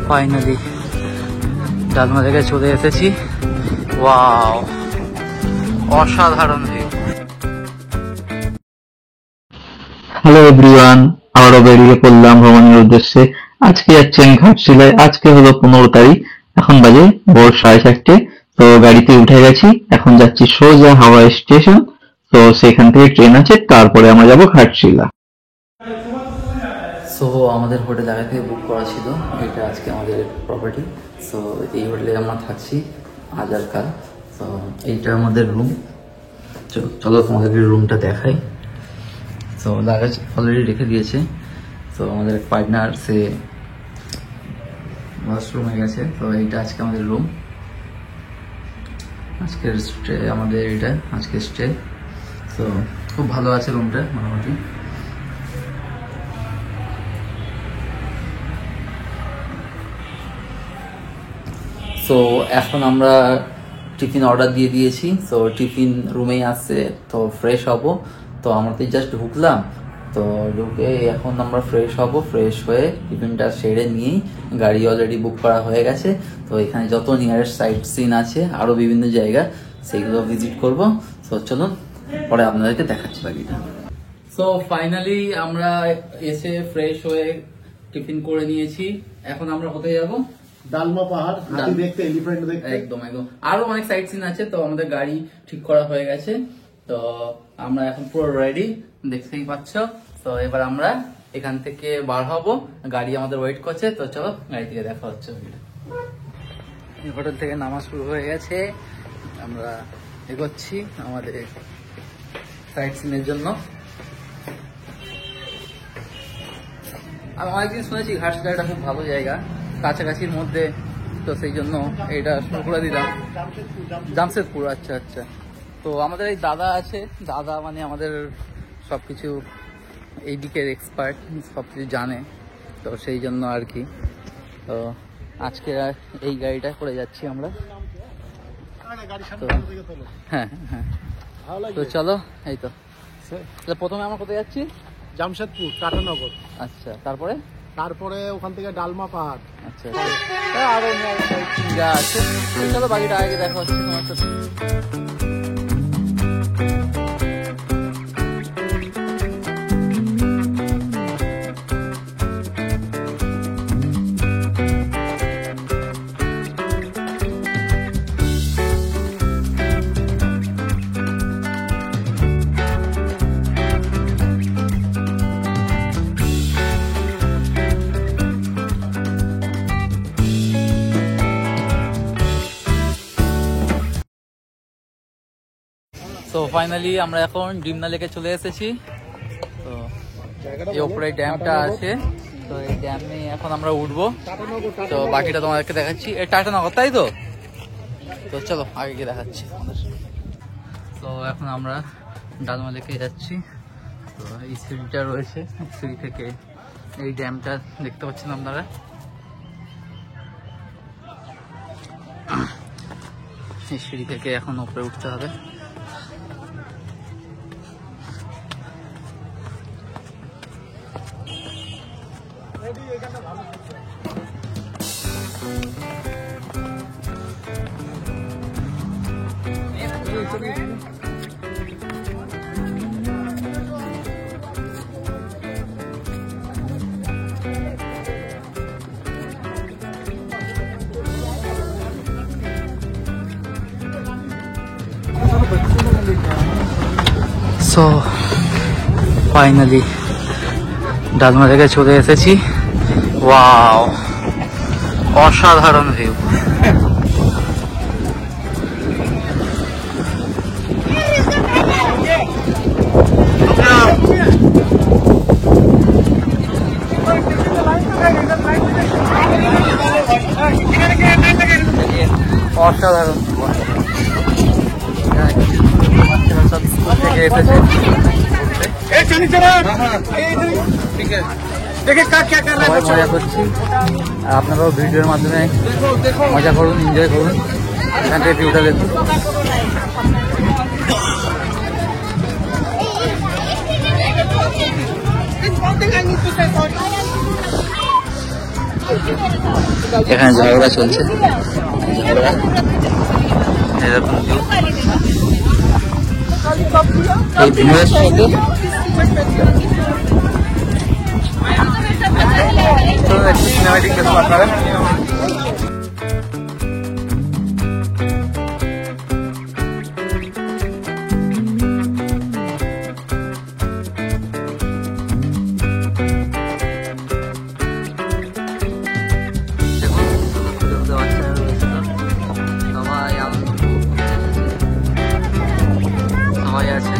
Finally dalma জায়গায় চলে এসেছি। ওয়াও, অসাধারণ ভিউ। হ্যালো এভরিওয়ান, আবারও বেরিয়ে পড়লাম ভ্রমণের উদ্দেশ্যে। আজকে যাচ্ছি আমি ঘাটশিলায়। আজকে হলো 15 তারিখ, এখন বাজে ভোর 4:30। তো গাড়িতে উঠে গেছি, এখন যাচ্ছি সোজা হাওড়া স্টেশন। তো সেখান থেকে ট্রেন আছে, তারপরে আমরা যাবো ঘাটশিলা। সো আমাদের হোটেল আগে থেকে বুক করা ছিল, এটা আজকে আমাদের প্রপার্টি। সো এই হোটেলে আমরা থাকছি আজ আর কাল। তো এইটা আমাদের রুম। চলো তোমাদেরকে রুমটা দেখাই। তো লাগেজ অলরেডি রেখে দিয়েছে। তো আমাদের এক পার্টনার সে ওয়াশরুমে গেছে। তো এইটা আজকে আমাদের রুম, আজকের স্টে আমাদের এটা আজকের স্টে। তো খুব ভালো আছে রুমটা মোটামুটি। সো এখন আমরা টিফিন অর্ডার দিয়ে দিয়েছি। তো টিফিন রুমেই আসছে, তো ফ্রেশ হব। তো আমরা তো জাস্ট ঢুকলাম, তো ঢুকে এখন আমরা ফ্রেশ হব। ফ্রেশ হয়ে টিফিনটা সেরে নিয়েই গাড়ি অলরেডি বুক করা হয়ে গেছে। তো এখানে যত নিয়ারেস্ট সাইট সিন আছে আরও বিভিন্ন জায়গা, সেইগুলো ভিজিট করব। তো চলুন পরে আপনাদেরকে দেখাচ্ছি বাকিটা। সো ফাইনালি আমরা এসে ফ্রেশ হয়ে টিফিন করে নিয়েছি। এখন আমরা কোথায় যাব? ডালমা পাহাড়, হাতি দেখতে, এলিফ্যান্ট দেখতে। একদম একদম, আরো অনেক সাইট সিন আছে। তো আমাদের গাড়ি ঠিক করা হয়ে গেছে, তো আমরা এখন পুরো রেডি, দেখতেই পাচ্ছ। তো এবার আমরা এখান থেকে বার হব, গাড়ি আমাদের ওয়েট করছে। তো চলো গাড়ি থেকে দেখা হচ্ছে। হোটেল থেকে নামা শুরু হয়ে গেছে, আমরা এগোচ্ছি আমাদের সাইট সিনের জন্য। আমি অনেকদিন শুনেছি ঘাটশিলাটা খুব ভালো জায়গা, কাছাকাছির মধ্যে। তো সেই জন্য এটা শুরু করে দিলাম। জামশেদপুর, আচ্ছা আচ্ছা। তো আমাদের এই দাদা আছে, দাদা মানে আমাদের সবকিছু এই দিকের এক্সপার্ট, সবকিছু জানে। তো সেই জন্য আর কি। তো আজকে এই গাড়িটা করে যাচ্ছি আমরা। তো হ্যাঁ হ্যাঁ, তো চলো। এই তো প্রথমে আমরা কোথায় যাচ্ছি? জামশেদপুর, টাটানগর। আচ্ছা, তারপরে ওখান থেকে ডালমা পাহাড়। আচ্ছা আরো যা আছে। চলো বাকিটা আগে দেখা হচ্ছে তোমার সাথে। তো ফাইনালি আমরা এখন ডিমনা লেকে চলে এসেছি। তো এই উপরে ড্যামটা আছে, তো এই ড্যামে এখন আমরা উঠবো। তো বাকিটা তোমাদেরকে দেখাচ্ছি। এই টাটানগর, তাই তো? তো চলো আগে গিয়ে দেখাচ্ছি আমাদের। তো এখন আমরা ডালমা লেকে যাচ্ছি। তো এই সিঁড়িটা রয়েছে, সিঁড়ি থেকে এই ড্যামটা দেখতে পাচ্ছেন আপনারা। এই সিঁড়ি থেকে এখন উপরে উঠতে হবে। সো ফাইনালি ডালমা জায়গায় চলে এসেছি। ওয়াও, অসাধারণ ভিউ। অসাধারণ সব স্কুল থেকে এসেছে। মজা করছি, আপনারাও ভিডিওর মাধ্যমে মজা করুন, এনজয় করুন। এখান থেকে ভিউটা দেখুন। This one thing I need to say, sorry. এখানে ঝগড়া চলছে, ঝগড়া এরকম এই ভিউয়ের সাথে সিনেমাটিক দেখো আপনারা। সবাই আছে।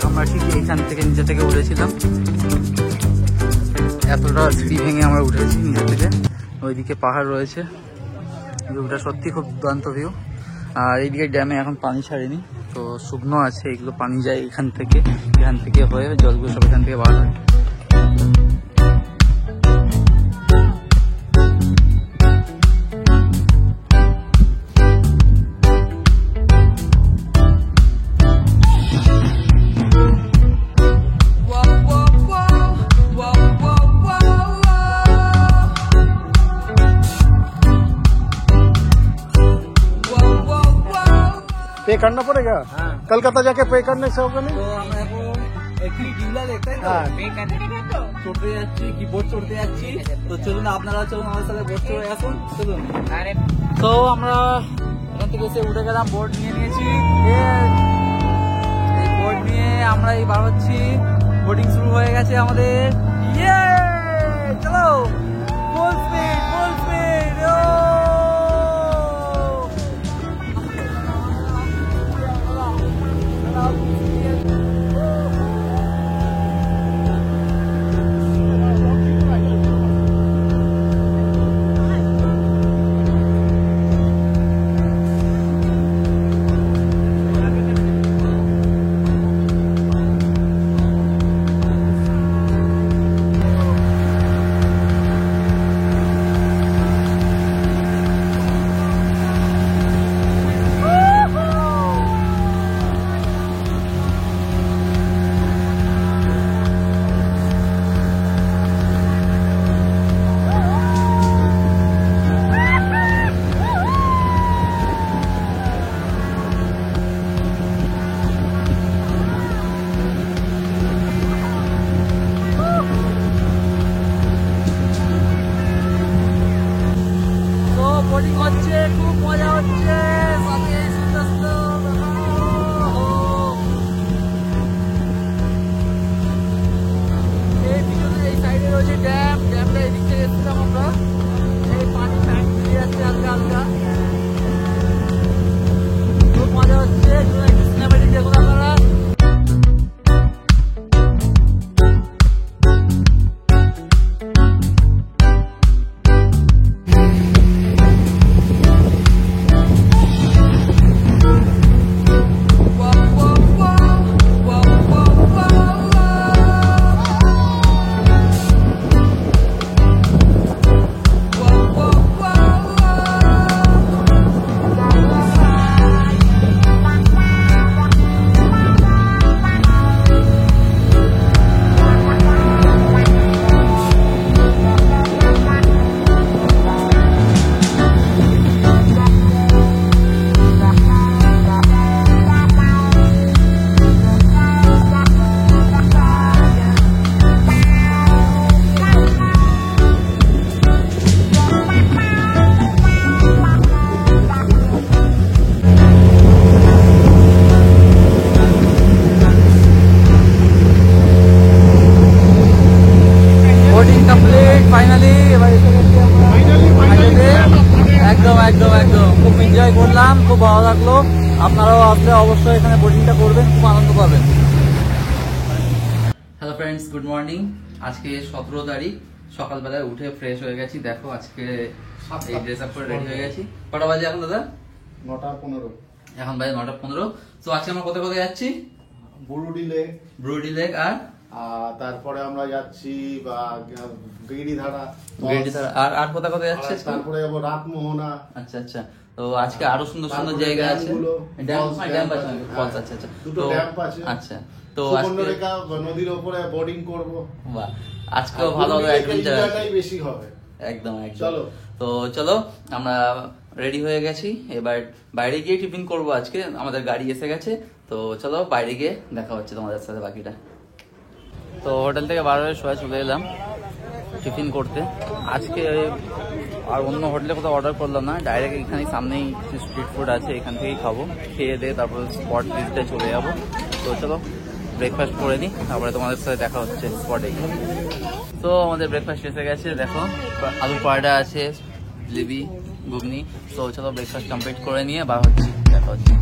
আমরা ঠিক এইখান থেকে নিচে থেকে উঠেছিলাম, এতটা সিঁড়ি ভেঙে আমরা উঠেছি নিচে থেকে। ওইদিকে পাহাড় রয়েছে, ভিউটা সত্যি খুব দুর্দান্ত ভিউ। আর এইদিকে ড্যামে এখন পানি ছাড়েনি, তো শুকনো আছে, এগুলো পানি যায় এখান থেকে হয়ে জলগুলো সব এখান থেকে বার হয়। पे करना पड़ेगा। कलकत्ता जाके पे करने से होगा नहीं। তো আমরা এখন একটি ডিউলা দেখতে চড়তে যাচ্ছি, কি বোট চড়তে যাচ্ছি। তো চলুন আপনারা চলুন আমার সাথে বোট চড়ে আসুন, চলুন। তো আমরা এখান থেকে এসে উঠে গেলাম, বোট নিয়ে নিয়েছি। এই বোট নিয়ে আমরা এই বার হচ্ছি, বোটিং শুরু হয়ে গেছে আমাদের। ইয়ে চলো full speed, full speed. Boating হচ্ছে, খুব মজা হচ্ছে, সাথে এই পিছনে এই সাইডে রয়েছে ড্যাম। ড্যামটা এই দিক থেকে এসেছিলাম আমরা, এই পানি বেরিয়ে যাচ্ছে হালকা হালকা, খুব মজা হচ্ছে। সিনেমাটিক দেখুন আপনারা। ফাইনালি এবার এসে গেছি আমরা একদম একদম একদম। খুব এনজয় করলাম, খুব ভালো লাগলো। আপনারাও আসলে অবশ্যই এখানে বোটিংটা করবেন, খুব আনন্দ পাবেন। Hello friends, good morning. আজকে 17 তারিখ, সকালবেলায় উঠে ফ্রেশ হয়ে গেছি। দেখো আজকে এই ড্রেস আপ করে রেডি হয়ে গেছি। কটা বাজে এখন দাদা? 9:15। এখন বাজে 9:15। তো আজকে আমরা কোথায় কোথায় যাচ্ছি? বুরুডি লেক, ব্রুডি লেক আর তারপরে আমরা যাচ্ছি গিরিধারা আর কোথায় কোথায় যাচ্ছে? তারপরে যাবো রাতমোহনা। আচ্ছা আচ্ছা, তো আজকে আরো সুন্দর সুন্দর জায়গা আছে, ফলস। আচ্ছা আচ্ছা, দুটো ড্যাম আছে। আচ্ছা, তো সুবর্ণরেখা নদীর উপরে বোটিং করব। বাহ, আজকেও ভালো হবে, অ্যাডভেঞ্চার বেশি হবে। একদম একদম। চলো, তো চলো আমরা রেডি হয়ে গেছি, এবার বাইরে গিয়ে টিফিন করব। আজকে আমাদের গাড়ি এসে গেছে, তো চলো বাইরে গিয়ে দেখা হচ্ছে তোমাদের সাথে বাকিটা। তো হোটেল থেকে বার হয়ে সোয়া চলে এলাম টিফিন করতে। আজকে আর অন্য হোটেলে কোথাও অর্ডার করলাম না, ডাইরেক্ট এখানে সামনেই স্ট্রিট ফুড আছে, এখান থেকেই খাবো। খেয়ে দিয়ে তারপর স্পট ভিজিটে চলে যাবো। তো চলো ব্রেকফাস্ট করে নিই, তারপরে তোমাদের সাথে দেখা হচ্ছে স্পটে গিয়ে। তো আমাদের ব্রেকফাস্ট এসে গেছে, দেখো আলু পরোটা আছে, জিলিপি, ঘুগনি। তো চলো ব্রেকফাস্ট কমপ্লিট করে নিয়ে বার হচ্ছি, দেখা হচ্ছে।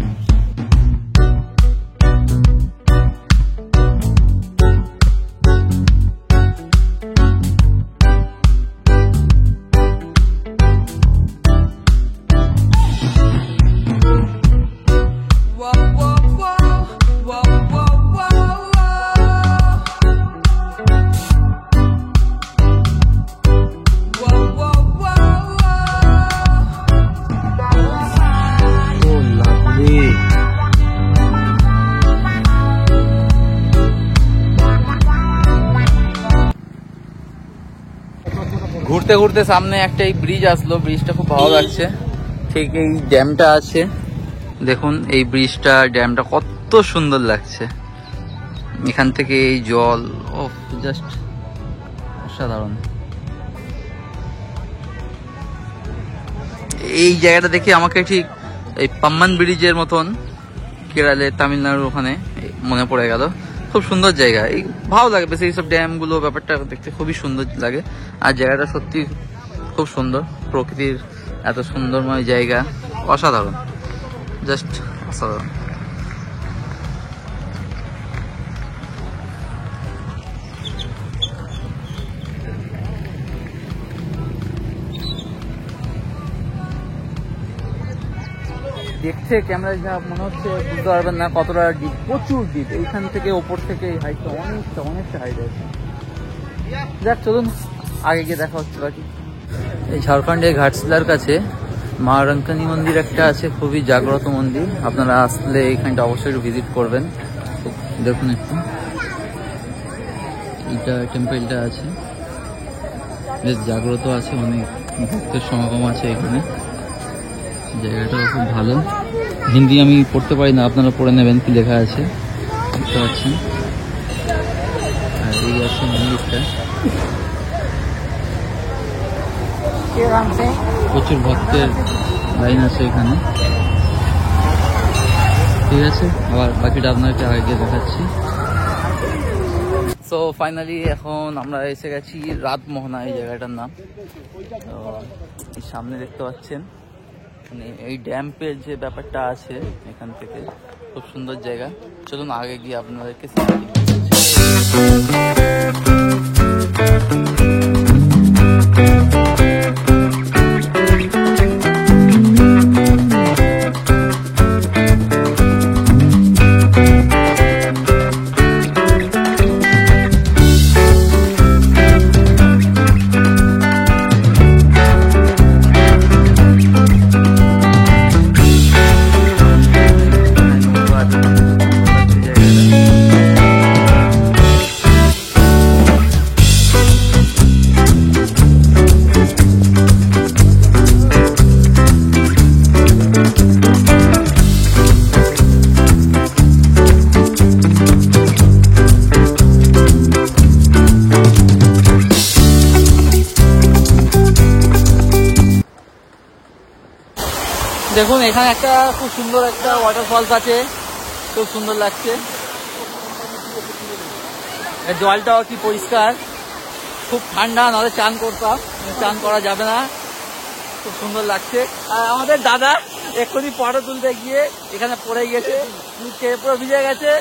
ঘুরতে ঘুরতে সামনে একটা এই ব্রিজ আসলো, ব্রিজটা খুব ভালো লাগছে। ঠিক এই ড্যামটা আছে, দেখুন এই ব্রিজটা, ড্যামটা কত সুন্দর লাগছে। এখান থেকে এই জল, ও জাস্ট অসাধারণ। এই জায়গাটা দেখে আমাকে ঠিক এই পাম্বান ব্রিজের মতন কেরালে, তামিলনাড়ুর ওখানে মনে পড়ে গেল। খুব সুন্দর জায়গা, এই ভালো লাগে বেশি এইসব ড্যামগুলো, ব্যাপারটা দেখতে খুবই সুন্দর লাগে। আর জায়গাটা সত্যি খুব সুন্দর, প্রকৃতির এত সুন্দরময় জায়গা, অসাধারণ, জাস্ট অসাধারণ। দেখতে ক্যামেরা যা মনে হচ্ছে বুঝতে পারবেন না কতটা ডিপ, প্রচুর ডিপ। এইখান থেকে ওপর থেকে এই হাইটটা অনেকটা হাইট আছে। যাক চলুন আগে গিয়ে দেখা হচ্ছে বাকি। এই ঝাড়খণ্ডের ঘাটশিলার কাছে মা রঙ্কানি মন্দির একটা আছে, খুবই জাগ্রত মন্দির। আপনারা আসলে এইখানটা অবশ্যই একটু ভিজিট করবেন। দেখুন একটু এইটা টেম্পলটা আছে, বেশ জাগ্রত আছে, অনেক ভক্তের সমাগম আছে এখানে। জায়গাটা খুব ভালো। হিন্দি আমি পড়তে পারি না, আপনারা পড়ে নেবেন কি লেখা আছে, বুঝতে পারছেন। আর এই আছে মন্দিরটা, প্রচুর ভক্তের লাইন আছে এখানে। ঠিক আছে, আবার বাকিটা আপনাকে আগে গিয়ে দেখাচ্ছি। সো ফাইনালি এখন আমরা এসে গেছি রাতমোহনা, এই জায়গাটার নাম। তো এই সামনে দেখতে পাচ্ছেন, মানে এই ড্যাম্পের যে ব্যাপারটা আছে এখান থেকে, খুব সুন্দর জায়গা। চলুন আগে গিয়ে আপনাদেরকে দেখুন এখানে একটা খুব সুন্দর একটা ওয়াটারফলস আছে, খুব সুন্দর লাগছে। জলটাও কি পরিষ্কার, খুব ঠান্ডা, নাহলে চান করতাম, চান করা যাবে না। খুব সুন্দর লাগছে। আর আমাদের দাদা এক্ষুনি ফটো তুলতে গিয়ে এখানে পড়ে গেছে, পুরো ভিজে গেছে।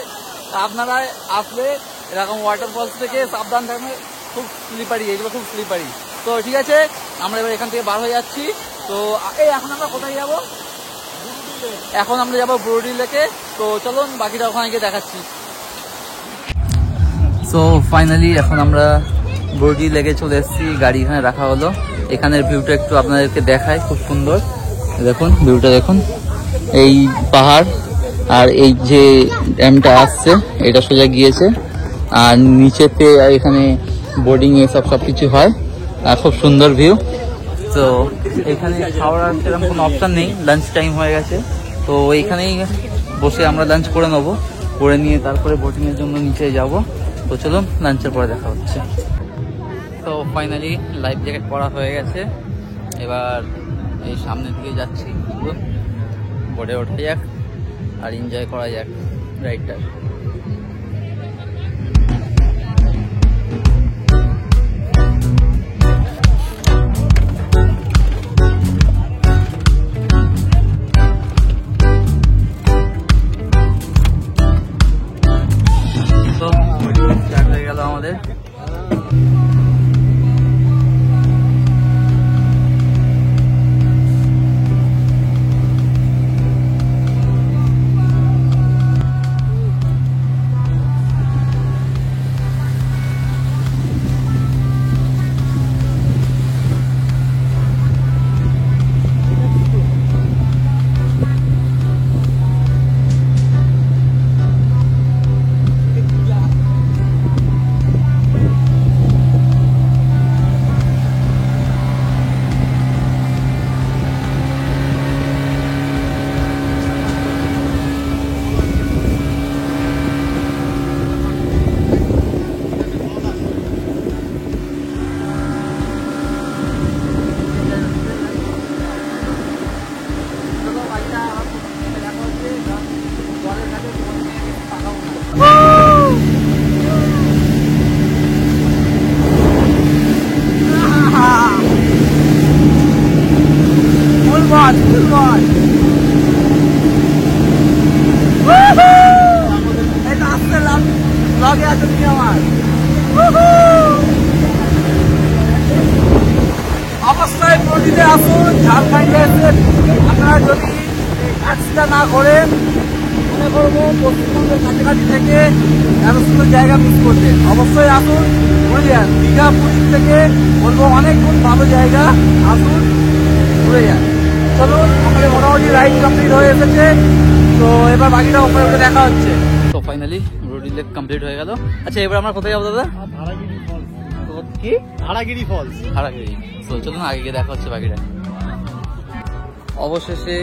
আপনারা আসলে এরকম ওয়াটারফলস থেকে সাবধান থাকবে, খুব স্লিপারি, এগুলো খুব স্লিপারি। তো ঠিক আছে, আমরা এবার এখান থেকে বার হয়ে যাচ্ছি। তো এই এখন আমরা কোথায় যাবো? এখন আমরা যাবো বুরুডি লেকে। তো চলুন বাকিটা ওখানে গিয়ে দেখাচ্ছি। সো ফাইনালি এখন আমরা বর্ডি লেগে চলে এসেছি, গাড়ি এখানে রাখা হলো। এখানের ভিউটা একটু আপনাদেরকে দেখায়, খুব সুন্দর। দেখুন ভিউটা দেখুন, এই পাহাড় আর এই যে ড্যামটা আসছে এটা সোজা গিয়েছে, আর নিচেতে এখানে বোর্ডিং এসব সবকিছু হয়, আর খুব সুন্দর ভিউ। তো এখানে খাওয়ার সেরকম কোনো অপশান নেই, লাঞ্চ টাইম হয়ে গেছে। তো এইখানেই বসে আমরা লাঞ্চ করে নেবো, করে নিয়ে তারপরে বোটিংয়ের জন্য নিচে যাব। তো চলুন লাঞ্চের পরে দেখা হচ্ছে। তো ফাইনালি লাইফ জ্যাকেট পরা হয়ে গেছে, এবার এই সামনের দিকে যাচ্ছি। বোটে ওঠা যাক আর এনজয় করা যাক রাইডটা। তো স্টার্ট হয়ে গেল আমাদের। অবশ্যই নদীতে আসুন, ঝাড়খণ্ডে এসে আপনারা যদি অ্যাক্সিডেন্ট না করেন, মনে করবো পশ্চিমবঙ্গের কাছাকাছি থেকে এত সুন্দর জায়গা মিস করতে। অবশ্যই আসুন, ঘুরে যান। দীঘা পুরী থেকে বলবো অনেক গুণ ভালো জায়গা, আসুন ঘুরে যান। চলুন, আমাদের মোটামুটি রাইড কমপ্লিট হয়ে এসেছে। তো এবার বাকিটা উপরে উঠে দেখা হচ্ছে। তো ফাইনালি রোডি লেক কমপ্লিট হয়ে গেল। আচ্ছা এবার আমরা কোথায় যাবো দাদা? কি হারাগিরি ফলস। হারাগিরি। তো চলুন আগে গিয়ে দেখা হচ্ছে বাকিটা। অবশেষে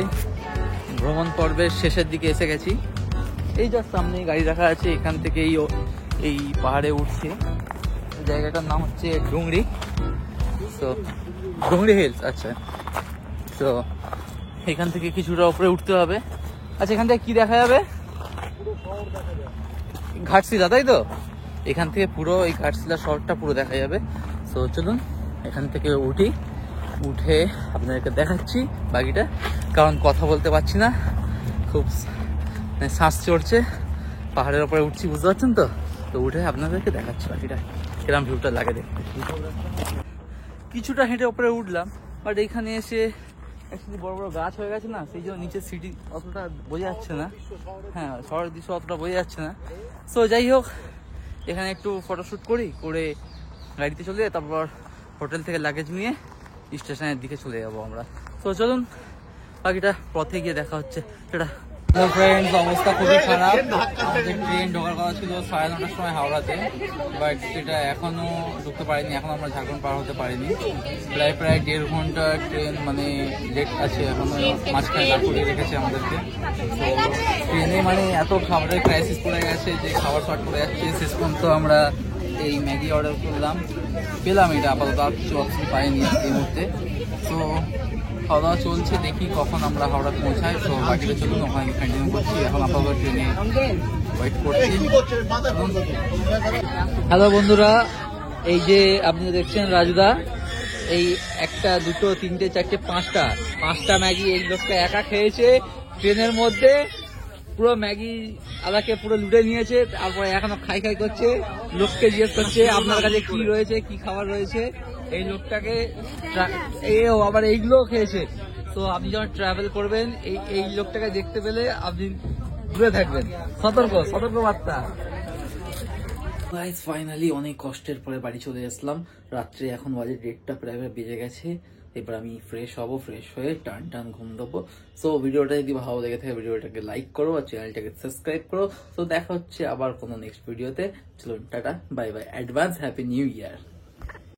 ভ্রমণ পর্বের শেষের দিকে এসে গেছি। এই যা সামনে গাড়ি রাখা আছে, এখান থেকে এই পাহাড়ে উঠছে। জায়গাটার নাম হচ্ছে ডুংরি। তো ডুংরি হিলস। আচ্ছা, তো এখান থেকে কিছুটা উপরে উঠতে হবে। আচ্ছা এখান থেকে কি দেখা যাবে? ঘাটশিলা, তাই তো? এখান থেকে পুরো এই ঘাটশিলা শহরটা পুরো দেখা যাবে। তো চলুন এখান থেকে উঠে আপনাদেরকে দেখাচ্ছি বাকিটা, কারণ কথা বলতে পারছি না, খুব শ্বাস চড়ছে। পাহাড়ের ওপরে উঠছি, বুঝতে পারছেন তো? তো উঠে আপনাদেরকে দেখাচ্ছি বাকিটা, কিরম ভিউটা লাগে দেখতে। কিছুটা হেঁটে ওপরে উঠলাম, বাট এইখানে এসে অ্যাকচুয়ালি বড় বড় গাছ হয়ে গেছে না, সেই জন্য নিচের সিটি অতটা বোঝা যাচ্ছে না। হ্যাঁ, শহরের দৃশ্য অতটা বোঝা যাচ্ছে না। সো যাই হোক, এখানে একটু ফটোশ্যুট করে গাড়িতে চলে যাই, তারপর হোটেল থেকে লাগেজ নিয়ে স্টেশনের দিকে চলে যাবো আমরা। তো চলুন বাকিটা পথে গিয়ে দেখা হচ্ছে। সেটা ফ্রেন্ডস, অবস্থা খুবই খারাপ। আমাদের ট্রেন ঢোকার কথা ছিল 9:30টার সময় হাওড়াতে, বাট সেটা এখনো ঢুকতে পারিনি। এখন আমরা ঝাড়খণ্ড পার হতে পারিনি। প্রায় 1.5 ঘন্টা ট্রেন মানে লেট আছে, এখনো মাঝখানে দাঁড় করিয়ে রেখেছে আমাদেরকে। তো ট্রেনে মানে এত খাবারের ক্রাইসিস পড়ে গেছে যে খাবার শর্ট পড়ে যাচ্ছে। শেষ পর্যন্ত আমরা এই ম্যাগি অর্ডার করলাম, পেলাম এটা, আপাতত আর কিছু অপশন পাইনি এই মুহূর্তে। তো খাওয়া দাওয়া চলছে, দেখি কখন আমরা হাওড়া পৌঁছাই। তো বাকিটা চলুন ওখানে কন্টিনিউ করছি। এখন আপাতত ট্রেনে ওয়েট করছি। হ্যালো বন্ধুরা, এই যে আপনি দেখছেন রাজুদা, এই 1, 2, 3, 4, 5টা ম্যাগি এই লোকটা একা খেয়েছে ট্রেনের মধ্যে। পুরো ম্যাগি আলাকে পুরো লুটে নিয়েছে, তারপরে এখনো খাই করছে। লোককে জিজ্ঞেস করছে আপনার কাছে কি রয়েছে, কি খাবার রয়েছে। এই লোকটাকে আবার এইগুলো খেয়েছে। তো আপনি যখন ট্রাভেল করবেন এই লোকটাকে দেখতে পেলে আপনি দূরে থাকবেন। সতর্ক বার্তা। গাইস ফাইনালি অনেক কষ্টের পরে বাড়ি চলে আসলাম। রাত্রে এখন বাজে 1:30 প্রায় বেজে গেছে। এবার আমি ফ্রেশ হব, ফ্রেশ হয়ে টান ঘুম দেবো। সো ভিডিওটা যদি ভালো লেগে থাকে ভিডিওটাকে লাইক করো আর চ্যানেলটাকে সাবস্ক্রাইব করো। তো দেখা হচ্ছে আবার কোনো নেক্সট ভিডিওতে। চলুন tata, bye bye, advance happy new year.